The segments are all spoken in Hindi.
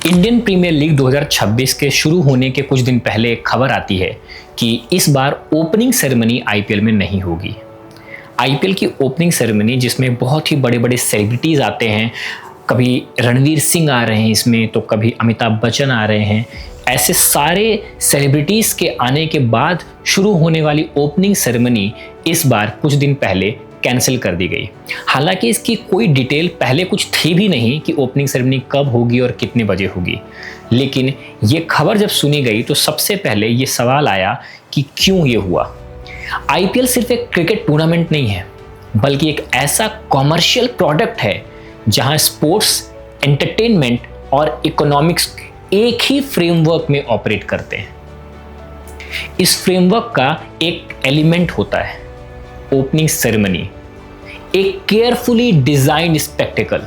इंडियन प्रीमियर लीग 2026 के शुरू होने के कुछ दिन पहले एक खबर आती है कि इस बार ओपनिंग सेरेमनी आईपीएल में नहीं होगी। आईपीएल की ओपनिंग सेरेमनी जिसमें बहुत ही बड़े बड़े सेलिब्रिटीज़ आते हैं, कभी रणवीर सिंह आ रहे हैं इसमें, तो कभी अमिताभ बच्चन आ रहे हैं। ऐसे सारे सेलिब्रिटीज़ के आने के बाद शुरू होने वाली ओपनिंग सेरेमनी इस बार कुछ दिन पहले कैंसिल कर दी गई। हालांकि इसकी कोई डिटेल पहले कुछ थी भी नहीं कि ओपनिंग सेरेमनी कब होगी और कितने बजे होगी, लेकिन ये खबर जब सुनी गई तो सबसे पहले ये सवाल आया कि क्यों ये हुआ। आईपीएल सिर्फ एक क्रिकेट टूर्नामेंट नहीं है, बल्कि एक ऐसा कॉमर्शियल प्रोडक्ट है जहां स्पोर्ट्स, एंटरटेनमेंट और इकोनॉमिक्स एक ही फ्रेमवर्क में ऑपरेट करते हैं। इस फ्रेमवर्क का एक एलिमेंट होता है ओपनिंग सेरेमनी, एक केयरफुली डिजाइन्ड स्पेक्टेकल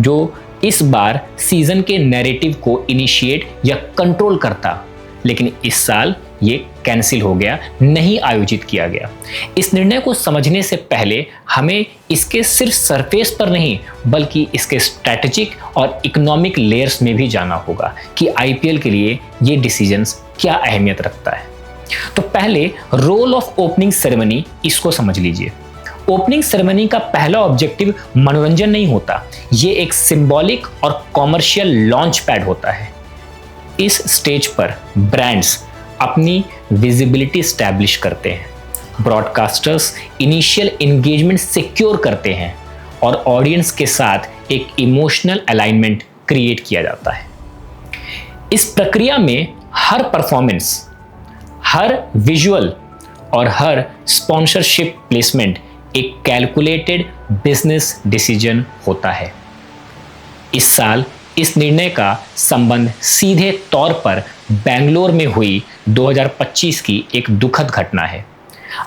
जो इस बार सीजन के नैरेटिव को इनिशिएट या कंट्रोल करता, लेकिन इस साल ये कैंसिल हो गया, नहीं आयोजित किया गया। इस निर्णय को समझने से पहले हमें इसके सिर्फ सरफेस पर नहीं बल्कि इसके स्ट्रैटेजिक और इकोनॉमिक लेयर्स में भी जाना होगा कि आईपीएल के लिए ये डिसीजंस क्या अहमियत रखता है। तो पहले रोल ऑफ ओपनिंग सेरेमनी, इसको समझ लीजिए। ओपनिंग सेरेमनी का पहला ऑब्जेक्टिव मनोरंजन नहीं होता, ये एक सिंबॉलिक और कॉमर्शियल लॉन्च पैड होता है। इस स्टेज पर ब्रांड्स अपनी विजिबिलिटी स्टैब्लिश करते हैं, ब्रॉडकास्टर्स इनिशियल एंगेजमेंट सिक्योर करते हैं और ऑडियंस के साथ एक इमोशनल अलाइनमेंट क्रिएट किया जाता है। इस प्रक्रिया में हर परफॉर्मेंस, हर विजुअल और हर स्पॉन्सरशिप प्लेसमेंट एक कैलकुलेटेड बिजनेस डिसीजन होता है। इस साल इस निर्णय का संबंध सीधे तौर पर बेंगलोर में हुई 2025 की एक दुखद घटना है।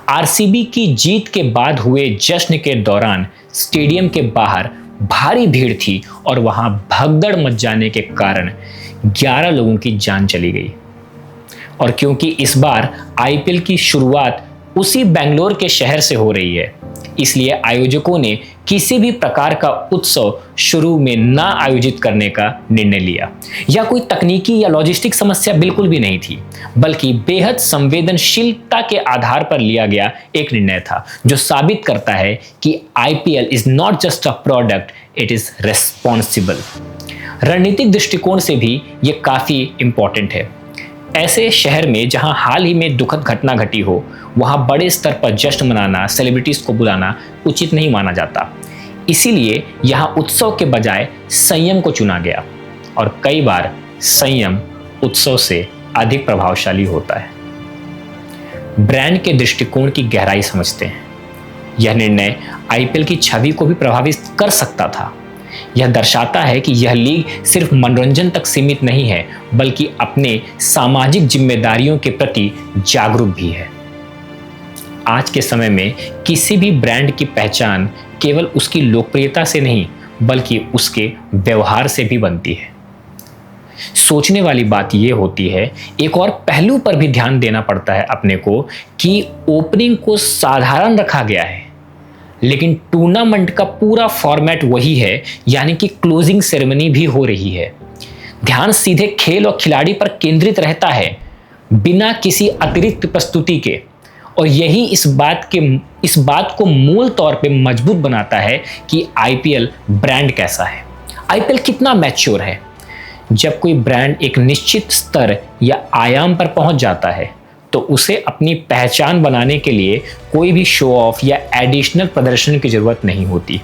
आरसीबी की जीत के बाद हुए जश्न के दौरान स्टेडियम के बाहर भारी भीड़ थी और वहां भगदड़ मच जाने के कारण 11 लोगों की जान चली गई। और क्योंकि इस बार आईपीएल की शुरुआत उसी बेंगलोर के शहर से हो रही है, इसलिए आयोजकों ने किसी भी प्रकार का उत्सव शुरू में ना आयोजित करने का निर्णय लिया। यह कोई तकनीकी या लॉजिस्टिक समस्या बिल्कुल भी नहीं थी, बल्कि बेहद संवेदनशीलता के आधार पर लिया गया एक निर्णय था, जो साबित करता है कि IPL is not just a product, it is responsible. रणनीतिक दृष्टिकोण से भी ये काफी इंपॉर्टेंट है। ऐसे शहर में जहां हाल ही में दुखद घटना घटी हो, वहां बड़े स्तर पर जश्न मनाना, सेलिब्रिटीज को बुलाना उचित नहीं माना जाता। इसीलिए यहां उत्सव के बजाय संयम को चुना गया, और कई बार संयम उत्सव से अधिक प्रभावशाली होता है। ब्रांड के दृष्टिकोण की गहराई समझते हैं। यह निर्णय आईपीएल की छवि को भी प्रभावित कर सकता था। यह दर्शाता है कि यह लीग सिर्फ मनोरंजन तक सीमित नहीं है, बल्कि अपने सामाजिक जिम्मेदारियों के प्रति जागरूक भी है। आज के समय में किसी भी ब्रांड की पहचान केवल उसकी लोकप्रियता से नहीं, बल्कि उसके व्यवहार से भी बनती है। सोचने वाली बात यह होती है, एक और पहलू पर भी ध्यान देना पड़ता है अपने को, कि ओपनिंग को साधारण रखा गया है, लेकिन टूर्नामेंट का पूरा फॉर्मेट वही है, यानी कि क्लोजिंग सेरेमनी भी हो रही है। ध्यान सीधे खेल और खिलाड़ी पर केंद्रित रहता है, बिना किसी अतिरिक्त प्रस्तुति के, और यही इस बात को मूल तौर पे मजबूत बनाता है कि आईपीएल ब्रांड कैसा है, आईपीएल कितना मैच्योर है। जब कोई ब्रांड एक निश्चित स्तर या आयाम पर पहुंच जाता है, तो उसे अपनी पहचान बनाने के लिए कोई भी शो ऑफ या एडिशनल प्रदर्शन की जरूरत नहीं होती।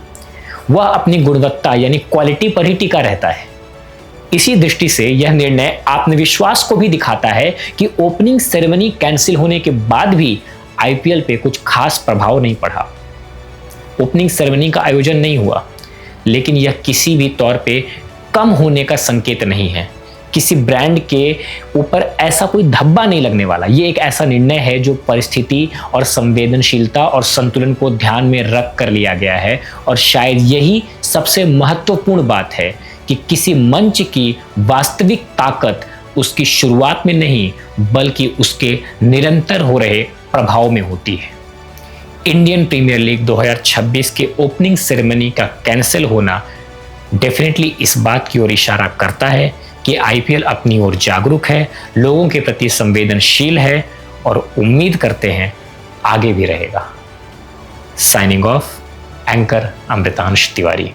वह अपनी गुणवत्ता यानी क्वालिटी पर ही टिका रहता है। इसी दृष्टि से यह निर्णय आत्मविश्वास को भी दिखाता है कि ओपनिंग सेरेमनी कैंसिल होने के बाद भी आईपीएल पे कुछ खास प्रभाव नहीं पड़ा। ओपनिंग सेरेमनी का आयोजन नहीं हुआ, लेकिन यह किसी भी तौर पे कम होने का संकेत नहीं है। किसी ब्रांड के ऊपर ऐसा कोई धब्बा नहीं लगने वाला। ये एक ऐसा निर्णय है जो परिस्थिति और संवेदनशीलता और संतुलन को ध्यान में रख कर लिया गया है, और शायद यही सबसे महत्वपूर्ण बात है कि किसी मंच की वास्तविक ताकत उसकी शुरुआत में नहीं, बल्कि उसके निरंतर हो रहे प्रभाव में होती है। इंडियन प्रीमियर लीग 2026 के ओपनिंग सेरेमनी का कैंसिल होना डेफिनेटली इस बात की ओर इशारा करता है कि आईपीएल अपनी ओर जागरूक है, लोगों के प्रति संवेदनशील है और उम्मीद करते हैं आगे भी रहेगा। Signing off, anchor Amritansh Tiwari.